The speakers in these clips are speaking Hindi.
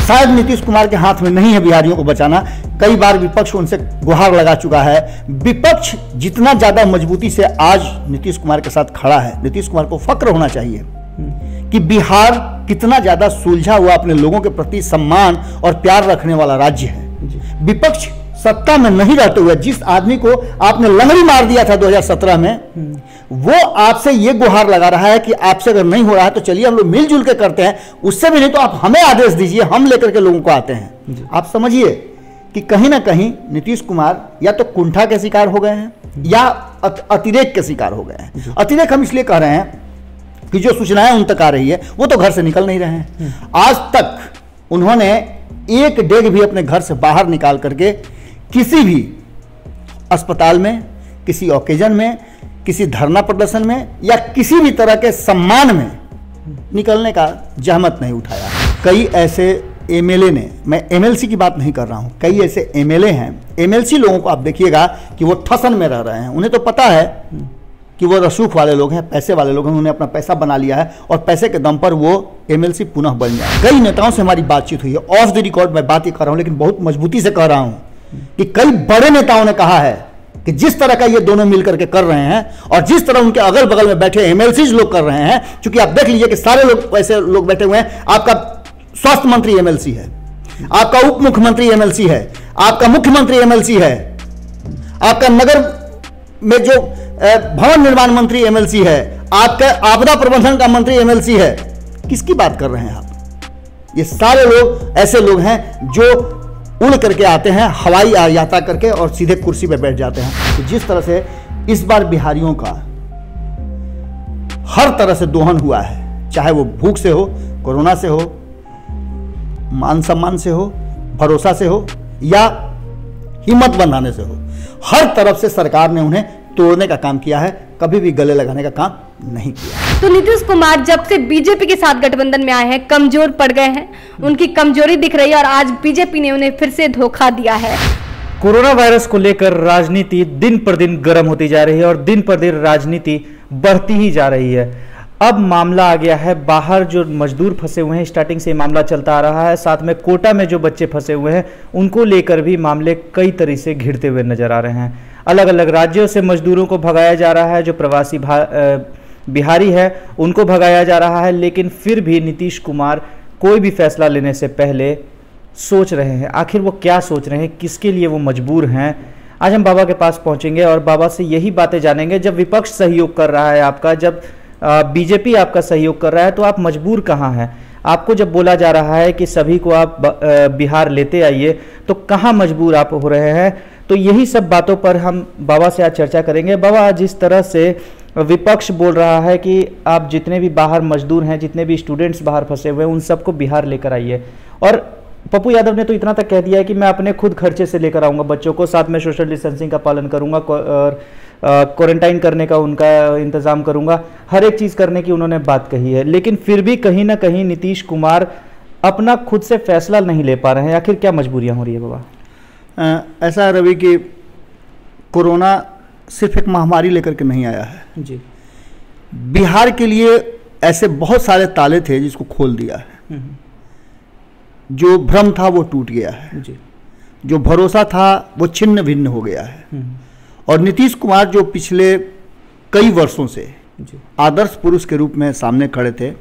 शायद नीतीश कुमार के हाथ में नहीं है बिहारियों को बचाना। कई बार विपक्ष उनसे गुहार लगा चुका है। विपक्ष जितना ज्यादा मजबूती से आज नीतीश कुमार के साथ खड़ा है, नीतीश कुमार को फक्र होना चाहिए कि बिहार कितना ज्यादा सुलझा हुआ अपने लोगों के प्रति सम्मान और प्यार रखने वाला राज्य है। विपक्ष सत्ता में नहीं रहते हुए जिस आदमी को आपने लंगड़ी मार दिया था 2017 में, वो आपसे ये गुहार लगा रहा है कि आपसे अगर नहीं हो रहा है तो चलिए हम लोग मिलजुल के करते हैं, उससे भी नहीं तो आप हमें आदेश दीजिए, हम लेकर के लोगों को आते हैं। आप समझिए कि कहीं ना कहीं नीतीश कुमार या तो कुंठा के शिकार हो गए हैं या अतिरेक के शिकार हो गए हैं। अतिरेक हम इसलिए कह रहे हैं कि जो सूचनाएं उन तक आ रही है वो तो घर से निकल नहीं रहे हैं। आज तक उन्होंने एक डेग भी अपने घर से बाहर निकाल करके किसी भी अस्पताल में, किसी ओकेजन में, किसी धरना प्रदर्शन में या किसी भी तरह के सम्मान में निकलने का जहमत नहीं उठाया। कई ऐसे एमएलए ने, मैं एमएलसी की बात नहीं कर रहा हूं, कई ऐसे एमएलए हैं, एमएलसी लोगों को आप देखिएगा कि वो ठसन में रह रहे हैं। उन्हें तो पता है कि वो रसूख वाले लोग हैं, पैसे वाले लोग हैं, उन्होंने अपना पैसा बना लिया है और पैसे के दम पर वो एमएलसी पुनः बन जाए। कई नेताओं से हमारी बातचीत हुई है, ऑफ द रिकॉर्ड मैं बात ही कर रहा हूं, लेकिन बहुत मजबूती से कह रहा हूं कि कई बड़े नेताओं ने कहा है कि जिस तरह का ये दोनों मिलकर के कर रहे हैं और जिस तरह उनके अगल बगल में बैठे एमएलसी लोग कर रहे हैं, क्योंकि आप देख लीजिए कि सारे लोग ऐसे लोग बैठे हुए हैं। आपका स्वास्थ्य मंत्री एमएलसी है, आपका उप मुख्यमंत्री एमएलसी है, आपका मुख्यमंत्री एमएलसी है, आपका नगर में जो भवन निर्माण मंत्री एमएलसी है, आपका आपदा प्रबंधन का मंत्री एमएलसी है। किसकी बात कर रहे हैं आप? ये सारे लोग ऐसे लोग हैं जो उड़ करके आते हैं, हवाई यात्रा करके और सीधे कुर्सी पे बैठ जाते हैं। तो जिस तरह से इस बार बिहारियों का हर तरह से दोहन हुआ है, चाहे वो भूख से हो, कोरोना से हो, मान सम्मान से हो, भरोसा से हो या हिम्मत बनाने से हो, हर तरफ से सरकार ने उन्हें तोड़ने का काम किया है, कभी भी गले लगाने का काम नहीं किया। तो नीतीश कुमार जब से बीजेपी के साथ गठबंधन में आए हैं कमजोर पड़ गए हैं, उनकी कमजोरी दिख रही है और आज बीजेपी ने उन्हें फिर से धोखा दिया है। कोरोना वायरस को लेकर राजनीति दिन पर दिन गर्म होती जा रही है और दिन पर दिन राजनीति बढ़ती ही जा रही है। अब मामला आ गया है बाहर जो मजदूर फंसे हुए हैं, स्टार्टिंग से मामला चलता आ रहा है, साथ में कोटा में जो बच्चे फंसे हुए हैं उनको लेकर भी मामले कई तरह से घिरते हुए नजर आ रहे हैं। अलग अलग राज्यों से मजदूरों को भगाया जा रहा है, जो प्रवासी बिहारी है उनको भगाया जा रहा है, लेकिन फिर भी नीतीश कुमार कोई भी फैसला लेने से पहले सोच रहे हैं। आखिर वो क्या सोच रहे हैं, किसके लिए वो मजबूर हैं? आज हम बाबा के पास पहुंचेंगे और बाबा से यही बातें जानेंगे। जब विपक्ष सहयोग कर रहा है आपका, जब बीजेपी आपका सहयोग कर रहा है, तो आप मजबूर कहाँ हैं? आपको जब बोला जा रहा है कि सभी को आप बिहार लेते आइए, तो कहाँ मजबूर आप हो रहे हैं? तो यही सब बातों पर हम बाबा से आज चर्चा करेंगे। बाबा, जिस तरह से विपक्ष बोल रहा है कि आप जितने भी बाहर मजदूर हैं, जितने भी स्टूडेंट्स बाहर फंसे हुए हैं, उन सबको बिहार लेकर आइए, और पप्पू यादव ने तो इतना तक कह दिया है कि मैं अपने खुद खर्चे से लेकर आऊँगा बच्चों को, साथ में सोशल डिस्टेंसिंग का पालन करूँगा और क्वारंटाइन करने का उनका इंतज़ाम करूँगा, हर एक चीज़ करने की उन्होंने बात कही है। लेकिन फिर भी कहीं ना कहीं नीतीश कुमार अपना खुद से फैसला नहीं ले पा रहे हैं। आखिर क्या मजबूरियाँ हो रही है बाबा? ऐसा है रवि कि कोरोना सिर्फ एक महामारी लेकर के नहीं आया है जी। बिहार के लिए ऐसे बहुत सारे ताले थे जिसको खोल दिया है। जो भ्रम था वो टूट गया है जी। जो भरोसा था वो छिन्न भिन्न हो गया है। और नीतीश कुमार जो पिछले कई वर्षों से आदर्श पुरुष के रूप में सामने खड़े थे,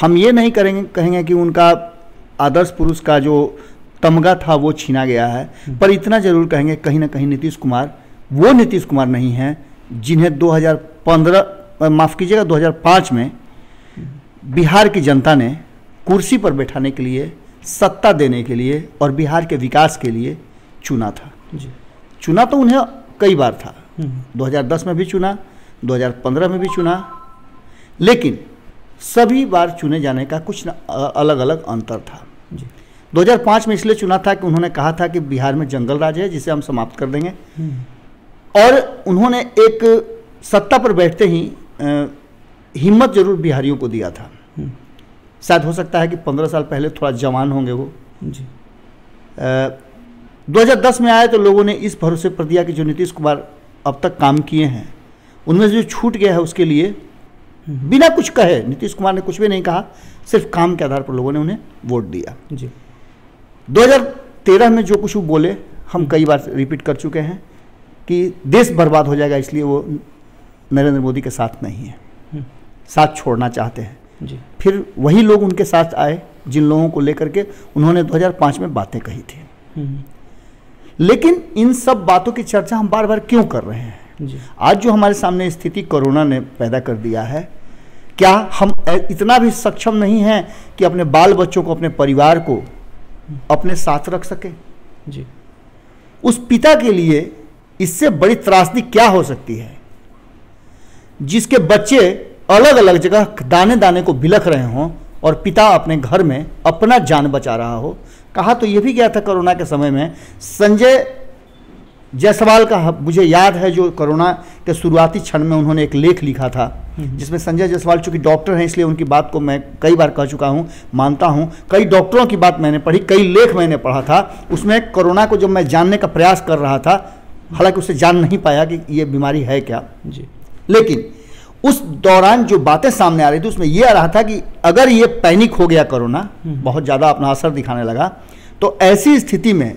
हम ये नहीं कहेंगे कि उनका आदर्श पुरुष का जो तमगा था वो छीना गया है, पर इतना जरूर कहेंगे कहीं ना कहीं नीतीश कुमार वो नीतीश कुमार नहीं हैं जिन्हें 2005 में बिहार की जनता ने कुर्सी पर बैठाने के लिए, सत्ता देने के लिए और बिहार के विकास के लिए चुना था। चुना तो उन्हें कई बार था, 2010 में भी चुना, 2015 में भी चुना, लेकिन सभी बार चुने जाने का कुछ अलग अलग अंतर था। 2005 में इसलिए चुना था कि उन्होंने कहा था कि बिहार में जंगल राज है जिसे हम समाप्त कर देंगे, और उन्होंने एक सत्ता पर बैठते ही हिम्मत जरूर बिहारियों को दिया था। शायद हो सकता है कि 15 साल पहले थोड़ा जवान होंगे वो जी। 2010 में आए तो लोगों ने इस भरोसे पर दिया कि जो नीतीश कुमार अब तक काम किए हैं उनमें से जो छूट गया है उसके लिए बिना कुछ कहे, नीतीश कुमार ने कुछ भी नहीं कहा, सिर्फ काम के आधार पर लोगों ने उन्हें वोट दिया जी। 2013 में जो कुछ वो बोले हम कई बार रिपीट कर चुके हैं कि देश बर्बाद हो जाएगा, इसलिए वो नरेंद्र मोदी के साथ नहीं है, साथ छोड़ना चाहते हैं जी। फिर वही लोग उनके साथ आए जिन लोगों को लेकर के उन्होंने 2005 में बातें कही थी। लेकिन इन सब बातों की चर्चा हम बार बार क्यों कर रहे हैं जी। आज जो हमारे सामने स्थिति कोरोना ने पैदा कर दिया है, क्या हम इतना भी सक्षम नहीं हैं कि अपने बाल बच्चों को, अपने परिवार को अपने साथ रख सके जी। उस पिता के लिए इससे बड़ी त्रासदी क्या हो सकती है जिसके बच्चे अलग अलग जगह दाने दाने को बिलख रहे हों और पिता अपने घर में अपना जान बचा रहा हो। कहा तो यह भी गया था कोरोना के समय में, संजय जायसवाल का मुझे याद है, जो कोरोना के शुरुआती क्षण में उन्होंने एक लेख लिखा था जिसमें संजय जायसवाल चूंकि डॉक्टर हैं इसलिए उनकी बात को मैं कई बार कह चुका हूं, मानता हूं, कई डॉक्टरों की बात मैंने पढ़ी, कई लेख मैंने पढ़ा था। उसमें कोरोना को जब मैं जानने का प्रयास कर रहा था, हालांकि उसे जान नहीं पाया कि ये बीमारी है क्या जी। लेकिन उस दौरान जो बातें सामने आ रही थी उसमें यह आ रहा था कि अगर ये पैनिक हो गया, कोरोना बहुत ज़्यादा अपना असर दिखाने लगा, तो ऐसी स्थिति में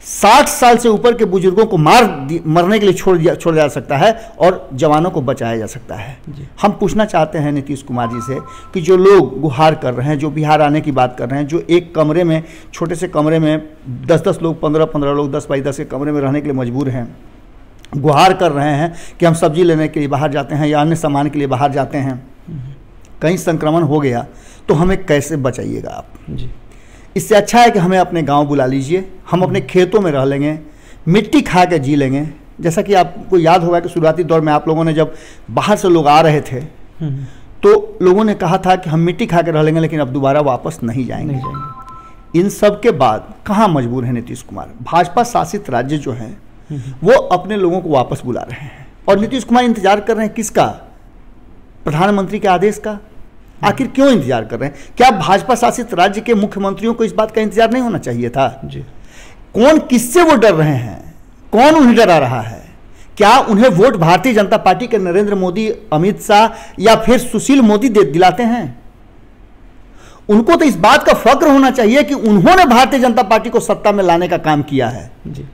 60 साल से ऊपर के बुजुर्गों को मरने के लिए छोड़ दिया जा सकता है और जवानों को बचाया जा सकता है। हम पूछना चाहते हैं नीतीश कुमार जी से कि जो लोग गुहार कर रहे हैं, जो बिहार आने की बात कर रहे हैं, जो एक कमरे में, छोटे से कमरे में 10-10 लोग, 15-15 लोग 10x10 के कमरे में रहने के लिए मजबूर हैं, गुहार कर रहे हैं कि हम सब्जी लेने के लिए बाहर जाते हैं या अन्य सामान के लिए बाहर जाते हैं, कहीं संक्रमण हो गया तो हमें कैसे बचाइएगा आप जी। इससे अच्छा है कि हमें अपने गांव बुला लीजिए, हम अपने खेतों में रह लेंगे, मिट्टी खा के जी लेंगे। जैसा कि आपको याद होगा कि शुरुआती दौर में आप लोगों ने जब बाहर से लोग आ रहे थे तो लोगों ने कहा था कि हम मिट्टी खा के रह लेंगे लेकिन अब दोबारा वापस नहीं जाएंगे। इन सब के बाद कहाँ मजबूर है नीतीश कुमार? भाजपा शासित राज्य जो है वो अपने लोगों को वापस बुला रहे हैं और नीतीश कुमार इंतजार कर रहे हैं किसका? प्रधानमंत्री के आदेश का। आखिर क्यों इंतजार कर रहे हैं? क्या भाजपा शासित राज्य के मुख्यमंत्रियों को इस बात का इंतजार नहीं होना चाहिए था जी? कौन किससे वो डर रहे हैं? कौन उन्हें डरा रहा है? क्या उन्हें वोट भारतीय जनता पार्टी के नरेंद्र मोदी, अमित शाह या फिर सुशील मोदी दिलाते हैं? उनको तो इस बात का फक्र होना चाहिए कि उन्होंने भारतीय जनता पार्टी को सत्ता में लाने का काम किया है जी।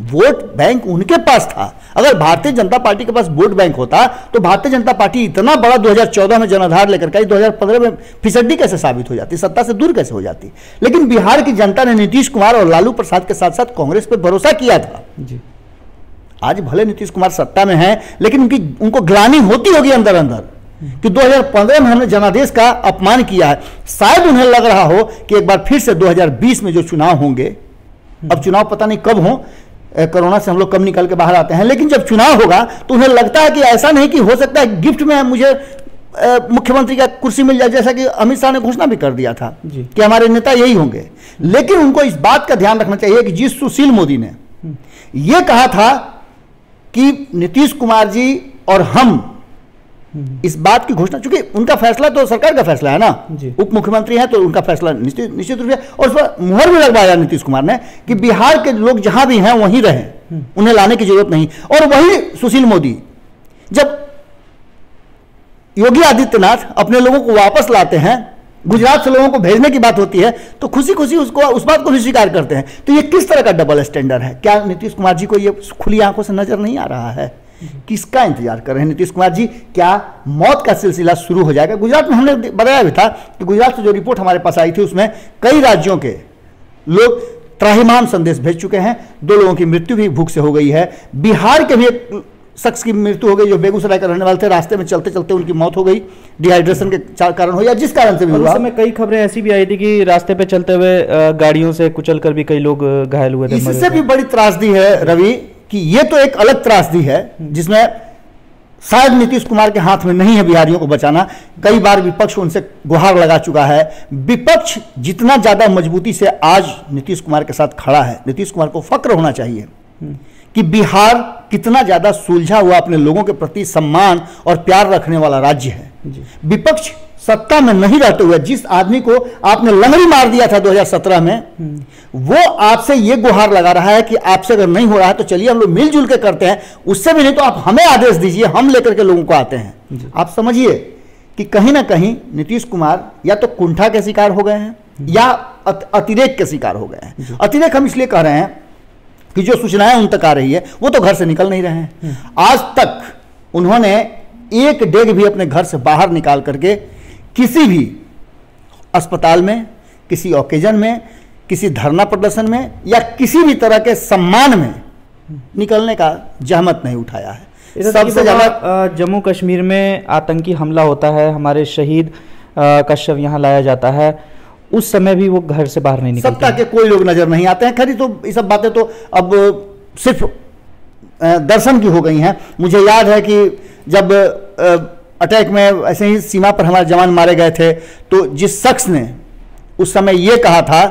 वोट बैंक उनके पास था। अगर भारतीय जनता पार्टी के पास वोट बैंक होता तो भारतीय जनता पार्टी इतना बड़ा 2014 में जनाधार लेकर के 2015 में फिसड्डी कैसे साबित हो जाती, सत्ता से दूर कैसे हो जाती? लेकिन बिहार की जनता ने नीतीश कुमार और लालू प्रसाद के साथ साथ कांग्रेस पर भरोसा किया था जी। आज भले नीतीश कुमार सत्ता में है लेकिन उनको ग्लानि होती होगी अंदर अंदर कि 2015 में हमने जनादेश का अपमान किया है। शायद उन्हें लग रहा हो कि एक बार फिर से 2020 में जो चुनाव होंगे, अब चुनाव पता नहीं कब हो, कोरोना से हम लोग कब निकल के बाहर आते हैं, लेकिन जब चुनाव होगा तो उन्हें लगता है कि ऐसा नहीं कि हो सकता है गिफ्ट में मुझे मुख्यमंत्री का कुर्सी मिल जाए, जैसा कि अमित शाह ने घोषणा भी कर दिया था कि हमारे नेता यही होंगे। लेकिन उनको इस बात का ध्यान रखना चाहिए कि जिस सुशील मोदी ने यह कहा था कि नीतीश कुमार जी और हम इस बात की घोषणा, चूंकि उनका फैसला तो सरकार का फैसला है ना, उप मुख्यमंत्री हैं तो उनका फैसला निश्चित रूप से, और उस पर मुहर भी लगवाया नीतीश कुमार ने कि बिहार के लोग जहां भी हैं वहीं रहें, उन्हें लाने की जरूरत नहीं। और वही सुशील मोदी जब योगी आदित्यनाथ अपने लोगों को वापस लाते हैं, गुजरात से लोगों को भेजने की बात होती है तो खुशी खुशी उसको उस बात को भी स्वीकार करते हैं। तो ये किस तरह का डबल स्टैंडर्ड है? क्या नीतीश कुमार जी को ये खुली आंखों से नजर नहीं आ रहा है? किसका इंतजार कर रहे हैं नीतीश कुमार जी? क्या मौत का सिलसिला शुरू हो जाएगा? गुजरात में हमने बताया भी था कि गुजरात से जो रिपोर्ट हमारे पास आई थी उसमें कई राज्यों के लोग त्राहिमाम संदेश भेज चुके हैं। 2 लोगों की मृत्यु भी भूख से हो गई है। बिहार के भी एक शख्स की मृत्यु हो गई जो बेगूसराय का रहने वाले थे, रास्ते में चलते चलते उनकी मौत हो गई, डिहाइड्रेशन के कारण हो या जिस कारण से भी हुआ। समय कई खबरें ऐसी भी आई थी कि रास्ते पे चलते हुए गाड़ियों से कुचल कर भी कई लोग घायल हुए थे। इससे भी बड़ी त्रासदी है रवि कि ये तो एक अलग त्रासदी है जिसमें शायद नीतीश कुमार के हाथ में नहीं है बिहारियों को बचाना। कई बार विपक्ष उनसे गुहार लगा चुका है। विपक्ष जितना ज्यादा मजबूती से आज नीतीश कुमार के साथ खड़ा है, नीतीश कुमार को फक्र होना चाहिए कि बिहार कितना ज्यादा सुलझा हुआ अपने लोगों के प्रति सम्मान और प्यार रखने वाला राज्य है। विपक्ष सत्ता में नहीं रहते हुए जिस आदमी को आपने लंगड़ी मार दिया था 2017 में, वो आपसे ये गुहार लगा रहा है कि आपसे अगर नहीं हो रहा है तो चलिए हम लोग मिलजुल के करते हैं, उससे भी नहीं तो आप हमें आदेश दीजिए, हम लेकर के लोगों को आते हैं। आप समझिए कि कहीं ना कहीं नीतीश कुमार या तो कुंठा के शिकार हो गए हैं या अतिरेक के शिकार हो गए हैं। अतिरेक हम इसलिए कह रहे हैं कि जो सूचनाएं उन तक आ रही है वो तो घर से निकल नहीं रहे हैं। आज तक उन्होंने एक डेग भी अपने घर से बाहर निकाल करके किसी भी अस्पताल में, किसी ओकेजन में, किसी धरना प्रदर्शन में या किसी भी तरह के सम्मान में निकलने का जहमत नहीं उठाया है। सबसे ज्यादा जम्मू कश्मीर में आतंकी हमला होता है, हमारे शहीद का शव यहाँ लाया जाता है, उस समय भी वो घर से बाहर नहीं निकलते। सत्ता के कोई लोग नजर नहीं आते हैं। खैर तो ये सब बातें तो अब सिर्फ दर्शन की हो गई हैं। मुझे याद है कि जब अटैक में ऐसे ही सीमा पर हमारे जवान मारे गए थे तो जिस शख्स ने उस समय ये कहा था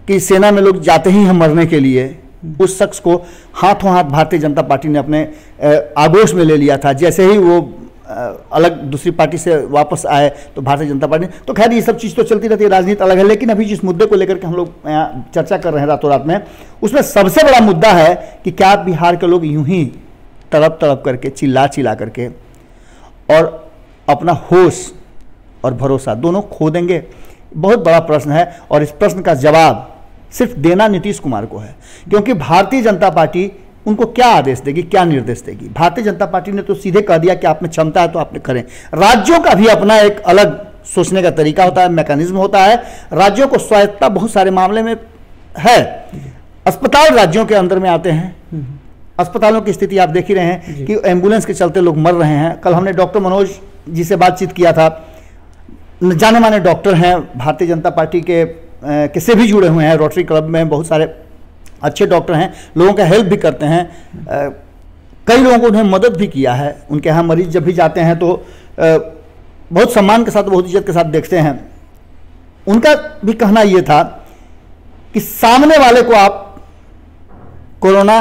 कि सेना में लोग जाते ही हैं मरने के लिए, उस शख्स को हाथों हाथ भारतीय जनता पार्टी ने अपने आगोश में ले लिया था। जैसे ही वो अलग दूसरी पार्टी से वापस आए तो भारतीय जनता पार्टी, तो खैर ये सब चीज़ तो चलती रहती है, राजनीति अलग है। लेकिन अभी जिस मुद्दे को लेकर के हम लोग यहाँ चर्चा कर रहे हैं रातों रात में, उसमें सबसे बड़ा मुद्दा है कि क्या बिहार के लोग यूं ही तड़प तड़प करके, चिल्ला चिल्ला करके और अपना होश और भरोसा दोनों खो देंगे? बहुत बड़ा प्रश्न है और इस प्रश्न का जवाब सिर्फ देना नीतीश कुमार को है। क्योंकि भारतीय जनता पार्टी उनको क्या आदेश देगी, क्या निर्देश देगी? भारतीय जनता पार्टी ने तो सीधे कह दिया कि आप में क्षमता है तो आपने करें। राज्यों का भी अपना एक अलग सोचने का तरीका होता है, मैकेनिज्म होता है। राज्यों को स्वायत्तता बहुत सारे मामले में है। अस्पताल राज्यों के अंदर में आते हैं। अस्पतालों की स्थिति आप देख ही रहे हैं कि एम्बुलेंस के चलते लोग मर रहे हैं। कल हमने डॉक्टर मनोज जी से बातचीत किया था, जाने माने डॉक्टर हैं, भारतीय जनता पार्टी के किससे भी जुड़े हुए हैं, रोटरी क्लब में बहुत सारे अच्छे डॉक्टर हैं, लोगों का हेल्प भी करते हैं। कई लोगों को उन्हें मदद भी किया है। उनके यहाँ मरीज जब भी जाते हैं तो बहुत सम्मान के साथ, बहुत इज्जत के साथ देखते हैं। उनका भी कहना यह था कि सामने वाले को आप कोरोना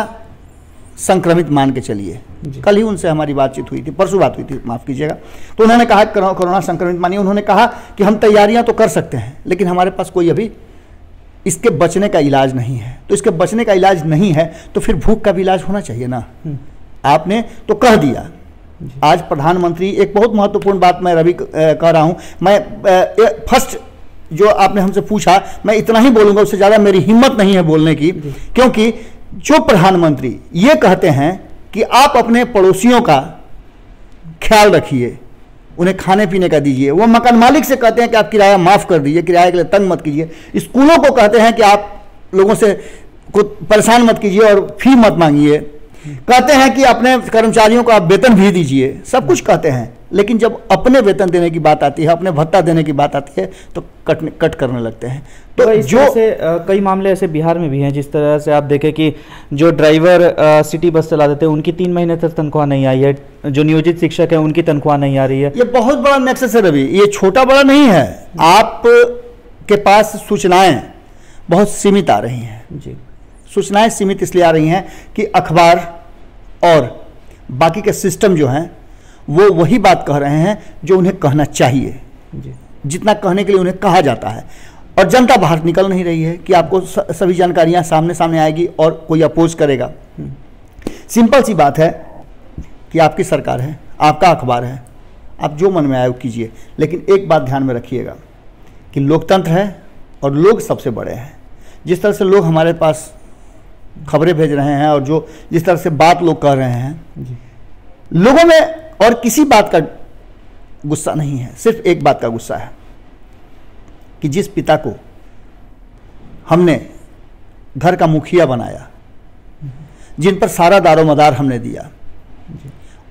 संक्रमित मान के चलिए। कल ही उनसे हमारी बातचीत हुई थी, परसों बात हुई थी, माफ़ कीजिएगा। तो उन्होंने कहा कोरोना संक्रमित मानिए। उन्होंने कहा कि हम तैयारियां तो कर सकते हैं लेकिन हमारे पास कोई अभी इसके बचने का इलाज नहीं है। तो इसके बचने का इलाज नहीं है तो फिर भूख का भी इलाज होना चाहिए ना। आपने तो कह दिया। आज प्रधानमंत्री, एक बहुत महत्वपूर्ण बात मैं रवि कह रहा हूं, मैं फर्स्ट जो आपने हमसे पूछा मैं इतना ही बोलूंगा, उससे ज़्यादा मेरी हिम्मत नहीं है बोलने की। क्योंकि जो प्रधानमंत्री ये कहते हैं कि आप अपने पड़ोसियों का ख्याल रखिए, उन्हें खाने पीने का दीजिए, वो मकान मालिक से कहते हैं कि आप किराया माफ़ कर दीजिए, किराए के लिए तंग मत कीजिए, स्कूलों को कहते हैं कि आप लोगों से को परेशान मत कीजिए और फी मत मांगिए, कहते हैं कि अपने कर्मचारियों को आप वेतन भी दीजिए, सब कुछ कहते हैं। लेकिन जब अपने वेतन देने की बात आती है, अपने भत्ता देने की बात आती है तो कट करने लगते हैं। तो जो कई मामले ऐसे बिहार में भी हैं, जिस तरह से आप देखें कि जो ड्राइवर सिटी बस चला देते हैं उनकी 3 महीने तक तनख्वाह नहीं आई है, जो नियोजित शिक्षक है उनकी तनख्वाह नहीं आ रही है। ये बहुत बड़ा नेक्सस है रवि, ये छोटा बड़ा नहीं है। आप के पास सूचनाएं बहुत सीमित आ रही हैं जी। सूचनाएं सीमित इसलिए आ रही हैं कि अखबार और बाकी के सिस्टम जो हैं वो वही बात कह रहे हैं जो उन्हें कहना चाहिए जी। जितना कहने के लिए उन्हें कहा जाता है, और जनता बाहर निकल नहीं रही है कि आपको सभी जानकारियां सामने आएगी और कोई अपोज करेगा। सिंपल सी बात है कि आपकी सरकार है, आपका अखबार है, आप जो मन में आए वो कीजिए। लेकिन एक बात ध्यान में रखिएगा कि लोकतंत्र है और लोग सबसे बड़े हैं। जिस तरह से लोग हमारे पास खबरें भेज रहे हैं और जो जिस तरह से बात लोग कह रहे हैं जी। लोगों में और किसी बात का गुस्सा नहीं है, सिर्फ एक बात का गुस्सा है कि जिस पिता को हमने घर का मुखिया बनाया, जिन पर सारा दारोमदार हमने दिया,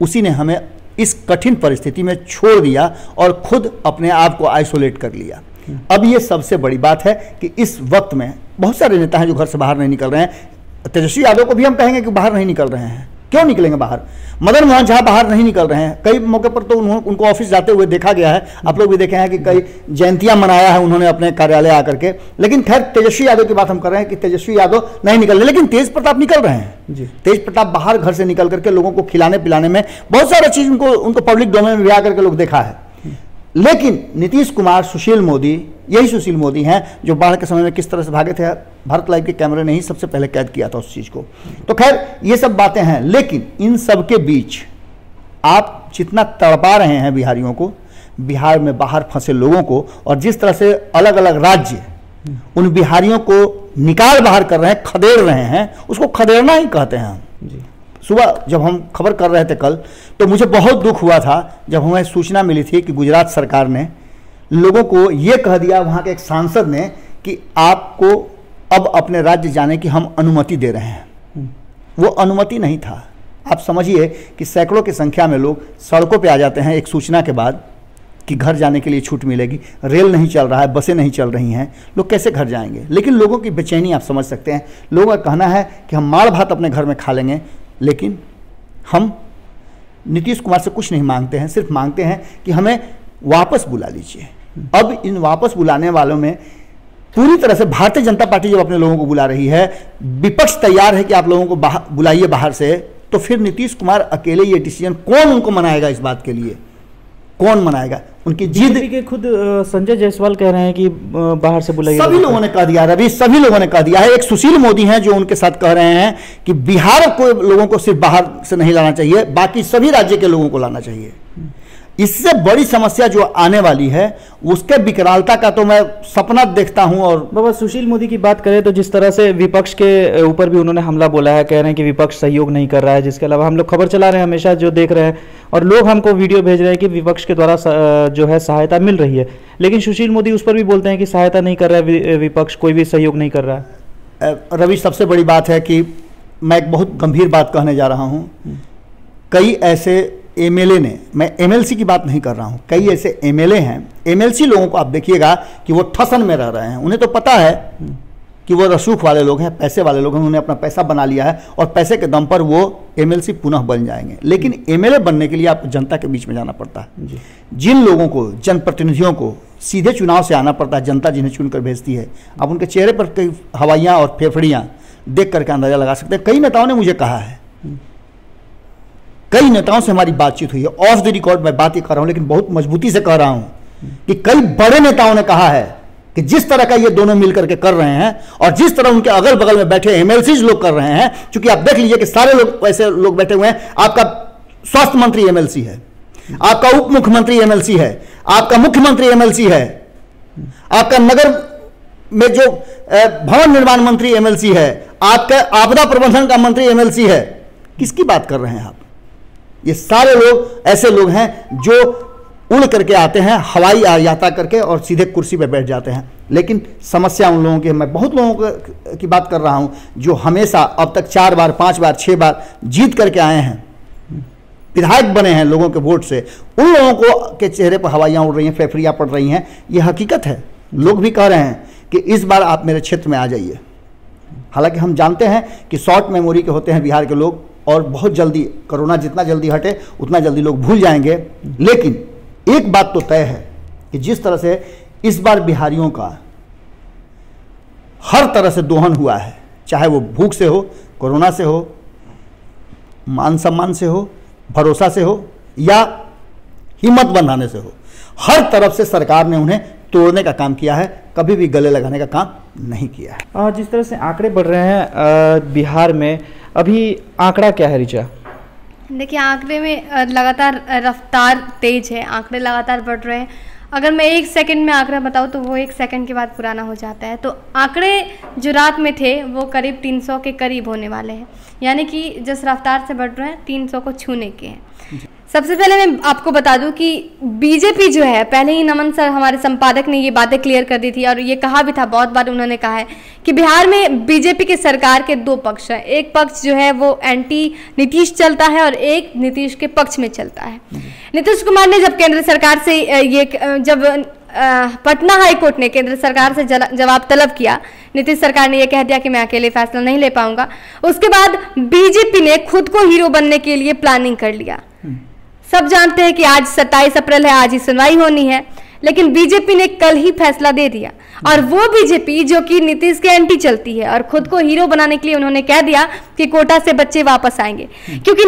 उसी ने हमें इस कठिन परिस्थिति में छोड़ दिया और खुद अपने आप को आइसोलेट कर लिया। अब ये सबसे बड़ी बात है कि इस वक्त में बहुत सारे नेता हैं जो घर से बाहर नहीं निकल रहे हैं। तेजस्वी यादव को भी हम कहेंगे कि बाहर नहीं निकल रहे हैं, क्यों निकलेंगे बाहर? मदन मोहन झा बाहर नहीं निकल रहे हैं, कई मौके पर तो उनको ऑफिस जाते हुए देखा गया है। आप लोग भी देखे हैं कि कई जयंतियां मनाया है उन्होंने अपने कार्यालय आकर के। लेकिन खैर तेजस्वी यादव की बात हम कर रहे हैं कि तेजस्वी यादव नहीं निकल रहे, लेकिन तेज प्रताप निकल रहे हैं जी। तेज प्रताप बाहर घर से निकल करके लोगों को खिलाने पिलाने में बहुत सारा चीज उनको पब्लिक डोमेन में भी आकर के लोग देखा है। लेकिन नीतीश कुमार, सुशील मोदी, यही सुशील मोदी हैं जो बाढ़ के समय में किस तरह से भागे थे। भारत लाइव के कैमरे ने ही सबसे पहले कैद किया था उस चीज़ को। तो खैर ये सब बातें हैं, लेकिन इन सब के बीच आप जितना तड़पा रहे हैं बिहारियों को, बिहार में बाहर फंसे लोगों को, और जिस तरह से अलग अलग राज्य उन बिहारियों को निकाल बाहर कर रहे हैं, खदेड़ रहे हैं, उसको खदेड़ना ही कहते हैं हम। सुबह जब हम खबर कर रहे थे कल, तो मुझे बहुत दुख हुआ था जब हमें सूचना मिली थी कि गुजरात सरकार ने लोगों को ये कह दिया, वहाँ के एक सांसद ने, कि आपको अब अपने राज्य जाने की हम अनुमति दे रहे हैं। वो अनुमति नहीं था। आप समझिए कि सैकड़ों की संख्या में लोग सड़कों पे आ जाते हैं एक सूचना के बाद कि घर जाने के लिए छूट मिलेगी, रेल नहीं चल रहा है, बसें नहीं चल रही हैं, लोग कैसे घर जाएंगे। लेकिन लोगों की बेचैनी आप समझ सकते हैं। लोगों का कहना है कि हम माड़ भात अपने घर में खा लेंगे, लेकिन हम नीतीश कुमार से कुछ नहीं मांगते हैं, सिर्फ मांगते हैं कि हमें वापस बुला लीजिए। अब इन वापस बुलाने वालों में पूरी तरह से भारतीय जनता पार्टी जब अपने लोगों को बुला रही है, विपक्ष तैयार है कि आप लोगों को बुलाइए बाहर से, तो फिर नीतीश कुमार अकेले ये डिसीजन, कौन उनको मनाएगा इस बात के लिए? कौन मनाएगा? उनकी जिद के खुद संजय जायसवाल कह रहे हैं कि बाहर से बुलाइए। सभी लोगों ने कह दिया रवि, सभी लोगों ने कह दिया है। एक सुशील मोदी हैं जो उनके साथ कह रहे हैं कि बिहार को लोगों को सिर्फ बाहर से नहीं लाना चाहिए, बाकी सभी राज्य के लोगों को लाना चाहिए। इससे बड़ी समस्या जो आने वाली है उसके विकरालता का तो मैं सपना देखता हूं। और बाबा, सुशील मोदी की बात करें तो जिस तरह से विपक्ष के ऊपर भी उन्होंने हमला बोला है, कह रहे हैं कि विपक्ष सहयोग नहीं कर रहा है, जिसके अलावा हम लोग खबर चला रहे हैं हमेशा जो देख रहे हैं, और लोग हमको वीडियो भेज रहे हैं कि विपक्ष के द्वारा जो है सहायता मिल रही है, लेकिन सुशील मोदी उस पर भी बोलते हैं कि सहायता नहीं कर रहा है विपक्ष, कोई भी सहयोग नहीं कर रहा है। रवि, सबसे बड़ी बात है कि मैं एक बहुत गंभीर बात कहने जा रहा हूँ। कई ऐसे एमएलए ने, मैं एमएलसी की बात नहीं कर रहा हूं, कई ऐसे एमएलए हैं, एमएलसी लोगों को आप देखिएगा कि वो ठसन में रह रहे हैं। उन्हें तो पता है कि वो रसूख वाले लोग हैं, पैसे वाले लोग हैं, उन्होंने अपना पैसा बना लिया है और पैसे के दम पर वो एमएलसी पुनः बन जाएंगे। लेकिन एमएलए बनने के लिए आपको जनता के बीच में जाना पड़ता है। जिन लोगों को, जनप्रतिनिधियों को सीधे चुनाव से आना पड़ता है, जनता जिन्हें चुनकर भेजती है, आप उनके चेहरे पर कई हवाइयाँ और फेफड़ियाँ देख करके अंदाजा लगा सकते हैं। कई नेताओं ने मुझे कहा है, कई नेताओं से हमारी बातचीत हुई है, ऑफ द रिकॉर्ड मैं बात ही कर रहा हूं, लेकिन बहुत मजबूती से कह रहा हूं कि कई बड़े नेताओं ने कहा है कि जिस तरह का ये दोनों मिलकर के कर रहे हैं और जिस तरह उनके अगल बगल में बैठे एमएलसीज लोग कर रहे हैं, क्योंकि आप देख लीजिए कि सारे लोग ऐसे लोग बैठे हुए हैं। आपका स्वास्थ्य मंत्री एमएलसी है, आपका उप मुख्यमंत्री एमएलसी है, आपका मुख्यमंत्री एमएलसी है, आपका नगर में जो भवन निर्माण मंत्री एमएलसी है, आपका आपदा प्रबंधन का मंत्री एमएलसी है। किसकी बात कर रहे हैं आप? ये सारे लोग ऐसे लोग हैं जो उड़ करके आते हैं, हवाई यात्रा करके, और सीधे कुर्सी पे बैठ जाते हैं। लेकिन समस्या उन लोगों की, मैं बहुत लोगों की बात कर रहा हूं जो हमेशा अब तक 4 बार 5 बार 6 बार जीत करके आए हैं, विधायक बने हैं लोगों के वोट से। उन लोगों को के चेहरे पर हवाइयाँ उड़ रही हैं, फेफड़ियाँ पड़ रही हैं। ये हकीकत है। लोग भी कह रहे हैं कि इस बार आप मेरे क्षेत्र में आ जाइए। हालांकि हम जानते हैं कि शॉर्ट मेमोरी के होते हैं बिहार के लोग, और बहुत जल्दी कोरोना जितना जल्दी हटे उतना जल्दी लोग भूल जाएंगे। लेकिन एक बात तो तय है कि जिस तरह से इस बार बिहारियों का हर तरह से दोहन हुआ है, चाहे वो भूख से हो, कोरोना से हो, मान सम्मान से हो, भरोसा से हो, या हिम्मत बंधाने से हो, हर तरफ से सरकार ने उन्हें तोड़ने का काम किया है, कभी भी गले लगाने का काम नहीं किया है। जिस तरह से आंकड़े बढ़ रहे हैं बिहार में, अभी आंकड़ा क्या है ऋचा? देखिए, आंकड़े में लगातार रफ्तार तेज है, आंकड़े लगातार बढ़ रहे हैं। अगर मैं 1 सेकंड में आंकड़ा बताऊं तो वो 1 सेकंड के बाद पुराना हो जाता है। तो आंकड़े जो रात में थे वो करीब 300 के करीब होने वाले हैं, यानी कि जिस रफ्तार से बढ़ रहे हैं 300 को छूने के हैं। सबसे पहले मैं आपको बता दूं कि बीजेपी जो है, पहले ही नमन सर हमारे संपादक ने ये बातें क्लियर कर दी थी और ये कहा भी था, बहुत बार उन्होंने कहा है कि बिहार में बीजेपी के सरकार के 2 पक्ष हैं। एक पक्ष जो है वो एंटी नीतीश चलता है और एक नीतीश के पक्ष में चलता है। नीतीश कुमार ने जब केंद्र सरकार से जब पटना हाई कोर्ट ने केंद्र सरकार से जवाब तलब किया, नीतीश सरकार ने यह कह दिया कि मैं अकेले फैसला नहीं ले पाऊंगा। उसके बाद बीजेपी ने खुद को हीरो बनने के लिए प्लानिंग कर लिया। सब जानते हैं कि आज 27 अप्रैल है, आज ही सुनवाई होनी है, लेकिन बीजेपी ने कल ही फैसला दे दिया। और वो बीजेपी जो कि नीतीश के एंटी चलती है और खुद को हीरो बनाने के लिए उन्होंने कह दिया कि कोटा से बच्चे वापस आएंगे, क्योंकि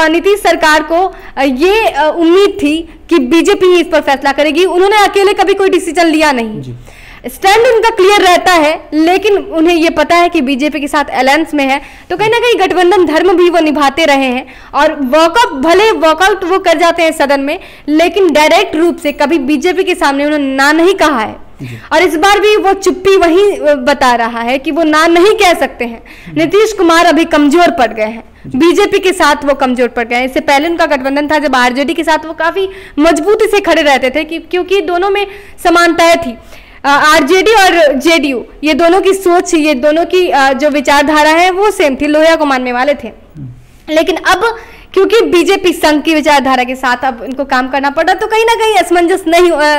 नीतीश सरकार को ये उम्मीद थी कि बीजेपी ही इस पर फैसला करेगी। उन्होंने अकेले कभी कोई डिसीजन लिया नहीं, स्टैंड उनका क्लियर रहता है, लेकिन उन्हें यह पता है कि बीजेपी के साथ अलायंस में है, तो कहीं ना कहीं गठबंधन धर्म भी वो निभाते रहे हैं। और वॉकआउट वो कर जाते हैं सदन में, लेकिन डायरेक्ट रूप से कभी बीजेपी के सामने उन्होंने ना नहीं कहा है। और इस बार भी वो चुप्पी वही बता रहा है कि वो ना नहीं कह सकते हैं। नीतीश कुमार अभी कमजोर पड़ गए हैं, बीजेपी के साथ वो कमजोर पड़ गए हैं। इससे पहले उनका गठबंधन था जब आरजेडी के साथ वो काफी मजबूती से खड़े रहते थे क्योंकि दोनों में समानताएं थी। आरजेडी और जेडीयू ये दोनों की सोच, ये दोनों की जो विचारधारा है वो सेम थी, लोहिया को मानने वाले थे। लेकिन अब क्योंकि बीजेपी संघ की विचारधारा के साथ अब इनको काम करना पड़ा, तो कहीं ना कहीं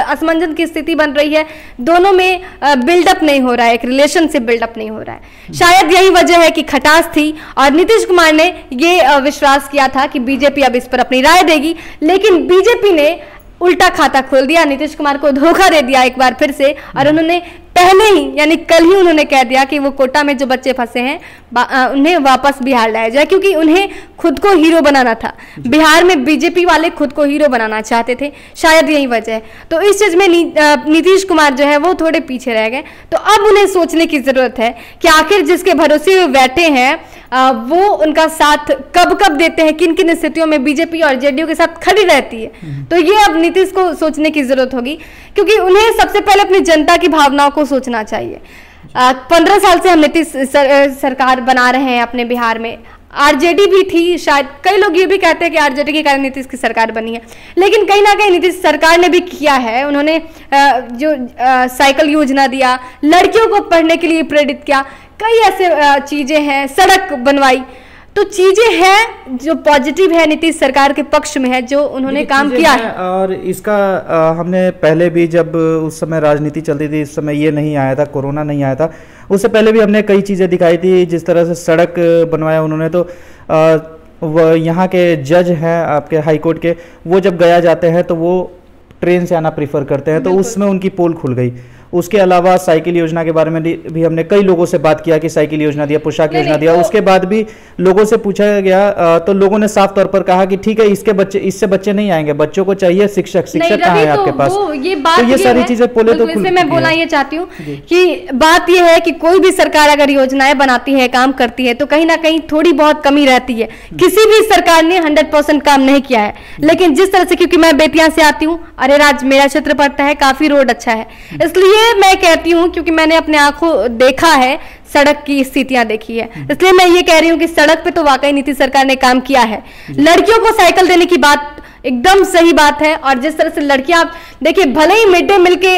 असमंजस की स्थिति बन रही है। दोनों में बिल्डअप नहीं हो रहा है, एक रिलेशनशिप बिल्डअप नहीं हो रहा है। शायद यही वजह है कि खटास थी और नीतीश कुमार ने ये विश्वास किया था कि बीजेपी अब इस पर अपनी राय देगी, लेकिन बीजेपी ने उल्टा खाता खोल दिया, नीतीश कुमार को धोखा दे दिया एक बार फिर से। और उन्होंने पहले ही यानी कल ही उन्होंने कह दिया कि वो कोटा में जो बच्चे फंसे हैं उन्हें वापस बिहार लाया जाए, क्योंकि उन्हें खुद को हीरो बनाना था। बिहार में बीजेपी वाले खुद को हीरो बनाना चाहते थे, शायद यही वजह है। तो इस चीज में नीतीश कुमार जो है वो थोड़े पीछे रह गए। तो अब उन्हें सोचने की जरूरत है कि आखिर जिसके भरोसे वे बैठे हैं वो उनका साथ कब कब देते हैं, किन किन स्थितियों में बीजेपी और जेडीयू के साथ खड़ी रहती है। तो ये अब नीतीश को सोचने की जरूरत होगी, क्योंकि उन्हें सबसे पहले अपनी जनता की भावनाओं को सोचना चाहिए। 15 साल से हम नीतीश सरकार बना रहे हैं अपने बिहार में। आरजेडी भी थी, शायद कई लोग ये भी कहते हैं कि आरजेडी के कारण नीतीश की सरकार बनी है, लेकिन कहीं ना कहीं नीतीश सरकार ने भी किया है। उन्होंने जो साइकिल योजना दिया, लड़कियों को पढ़ने के लिए प्रेरित किया, कई ऐसे चीजें हैं, सड़क बनवाई। तो चीजें हैं जो पॉजिटिव है, नीतीश सरकार के पक्ष में है, जो उन्होंने काम किया है। और इसका हमने पहले भी जब उस समय राजनीति चलती थी, उस समय ये नहीं आया था, कोरोना नहीं आया था, उससे पहले भी हमने कई चीज़ें दिखाई थी। जिस तरह से सड़क बनवाया उन्होंने, तो वो यहाँ के जज हैं आपके हाई कोर्ट के, वो जब गया जाते हैं तो वो ट्रेन से आना प्रीफर करते हैं, तो उसमें उनकी पोल खुल गई। उसके अलावा साइकिल योजना के बारे में भी हमने कई लोगों से बात किया कि साइकिल योजना दिया, पोशाक योजना दिया। उसके बाद भी लोगों से पूछा गया तो लोगों ने साफ तौर पर कहा कि ठीक है, इससे बच्चे नहीं आएंगे, बच्चों को चाहिए शिक्षक कहाँ है आपके पास। ये सारी चीजें पोले तो मैं बोलना ये चाहती हूँ कि बात यह है कि कोई भी सरकार अगर योजनाएं बनाती है, काम करती है, तो कहीं ना कहीं थोड़ी बहुत कमी रहती है। किसी भी सरकार ने 100% काम नहीं किया है, लेकिन जिस तरह से, क्योंकि मैं बेतिया से आती हूँ, अरेराज मेरा क्षेत्र पड़ता है, काफी रोड अच्छा है, इसलिए मैं कहती हूं, क्योंकि मैंने अपने आंखों देखा है, सड़क की स्थितियां देखी है, इसलिए मैं ये कह रही हूं कि सड़क पे तो वाकई नीतीश सरकार ने काम किया है। लड़कियों को साइकिल देने की बात एकदम सही बात है। और जिस तरह से लड़कियां, देखिए भले ही मिड डे मील के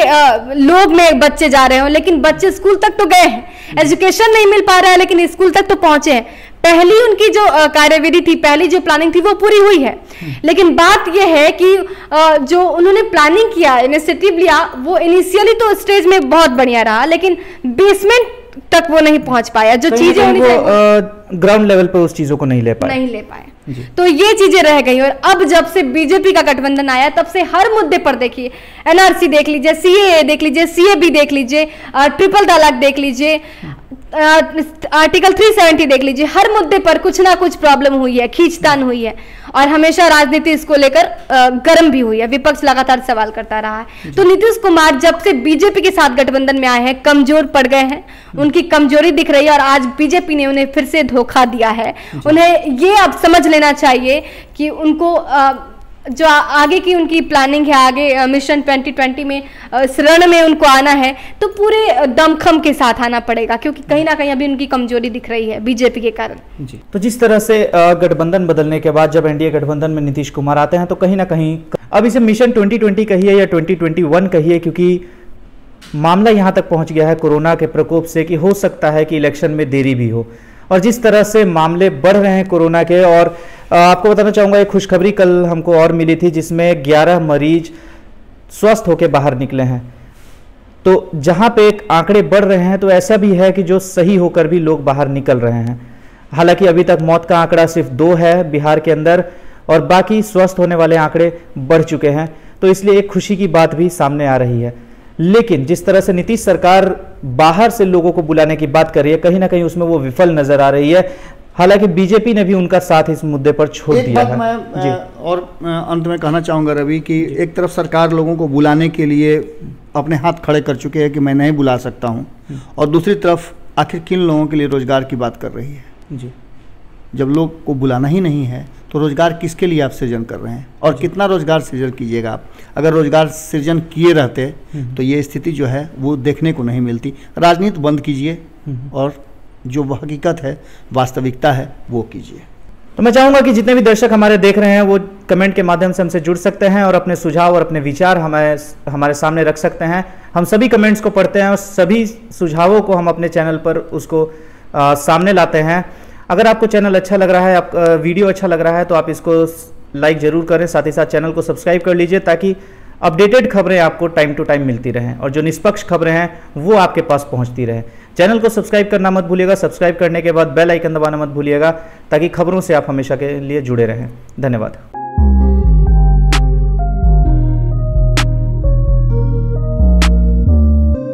लोग में बच्चे जा रहे हो, लेकिन बच्चे स्कूल तक तो गए हैं। एजुकेशन नहीं मिल पा रहा है, लेकिन स्कूल तक तो पहुंचे हैं। पहली उनकी जो कार्यविधि थी, पहली जो प्लानिंग थी, वो पूरी हुई है। लेकिन बात यह है कि जो उन्होंने प्लानिंग किया, इनिशिएटिव लिया, वो इनिशियली तो स्टेज में बहुत बढ़िया रहा, लेकिन बेसमेंट तक वो नहीं पहुंच पाया। जो चीजें होनी चाहिए ग्राउंड लेवल पे उस चीजों को नहीं ले पाए। तो ये चीजें रह गई। और अब जब से बीजेपी का गठबंधन आया, तब से हर मुद्दे पर देखिए, एनआरसी देख लीजिए, सीएए देख लीजिए, सीएबी देख लीजिए, ट्रिपल तलाक देख लीजिए, आर्टिकल 370 देख लीजिए, हर मुद्दे पर कुछ ना कुछ प्रॉब्लम हुई है, खींचतान हुई है। और हमेशा राजनीति इसको लेकर गर्म भी हुई है, विपक्ष लगातार सवाल करता रहा है। तो नीतीश कुमार जब से बीजेपी के साथ गठबंधन में आए हैं, कमजोर पड़ गए हैं, उनकी कमजोरी दिख रही है। और आज बीजेपी ने उन्हें फिर से धोखा दिया है। उन्हें ये अब समझ लेना चाहिए कि उनको जो आगे की उनकी प्लानिंग है, आगे मिशन 2020 में रण में उनको आना है, तो पूरे दमखम के साथ आना पड़ेगा, क्योंकि कहीं ना कहीं अभी उनकी कमजोरी दिख रही है बीजेपी के कारण। जी, तो जिस तरह से गठबंधन बदलने के बाद जब एनडीए गठबंधन में नीतीश कुमार आते हैं, तो कहीं ना कहीं अब इसे मिशन 2020 कहिए या 2021 कहिए, क्योंकि मामला यहाँ तक पहुँच गया है कोरोना के प्रकोप से कि हो सकता है कि इलेक्शन में देरी भी हो। और जिस तरह से मामले बढ़ रहे हैं कोरोना के, और आपको बताना चाहूँगा एक खुशखबरी कल हमको और मिली थी, जिसमें 11 मरीज स्वस्थ होकर बाहर निकले हैं। तो जहाँ पे एक आंकड़े बढ़ रहे हैं, तो ऐसा भी है कि जो सही होकर भी लोग बाहर निकल रहे हैं। हालांकि अभी तक मौत का आंकड़ा सिर्फ 2 है बिहार के अंदर, और बाकी स्वस्थ होने वाले आंकड़े बढ़ चुके हैं। तो इसलिए एक खुशी की बात भी सामने आ रही है। लेकिन जिस तरह से नीतीश सरकार बाहर से लोगों को बुलाने की बात कर रही है, कहीं ना कहीं उसमें वो विफल नजर आ रही है। हालांकि बीजेपी ने भी उनका साथ इस मुद्दे पर छोड़ दिया है। मैं और अंत में कहना चाहूँगा रवि कि एक तरफ सरकार लोगों को बुलाने के लिए अपने हाथ खड़े कर चुके हैं कि मैं नहीं बुला सकता हूँ, और दूसरी तरफ आखिर किन लोगों के लिए रोजगार की बात कर रही है। जी, जब लोग को बुलाना ही नहीं है तो रोजगार किसके लिए आप सृजन कर रहे हैं और कितना रोजगार सृजन कीजिएगा आप? अगर रोजगार सृजन किए रहते तो ये स्थिति जो है वो देखने को नहीं मिलती। राजनीति बंद कीजिए और जो हकीकत है, वास्तविकता है, वो कीजिए। तो मैं चाहूंगा कि जितने भी दर्शक हमारे देख रहे हैं वो कमेंट के माध्यम से हमसे जुड़ सकते हैं और अपने सुझाव और अपने विचार हमारे सामने रख सकते हैं। हम सभी कमेंट्स को पढ़ते हैं और सभी सुझावों को हम अपने चैनल पर उसको सामने लाते हैं। अगर आपको चैनल अच्छा लग रहा है, आप वीडियो अच्छा लग रहा है, तो आप इसको लाइक जरूर करें, साथ ही साथ चैनल को सब्सक्राइब कर लीजिए ताकि अपडेटेड खबरें आपको टाइम टू टाइम मिलती रहें और जो निष्पक्ष खबरें हैं वो आपके पास पहुंचती रहें। चैनल को सब्सक्राइब करना मत भूलिएगा। सब्सक्राइब करने के बाद बेल आइकन दबाना मत भूलिएगा ताकि खबरों से आप हमेशा के लिए जुड़े रहें। धन्यवाद।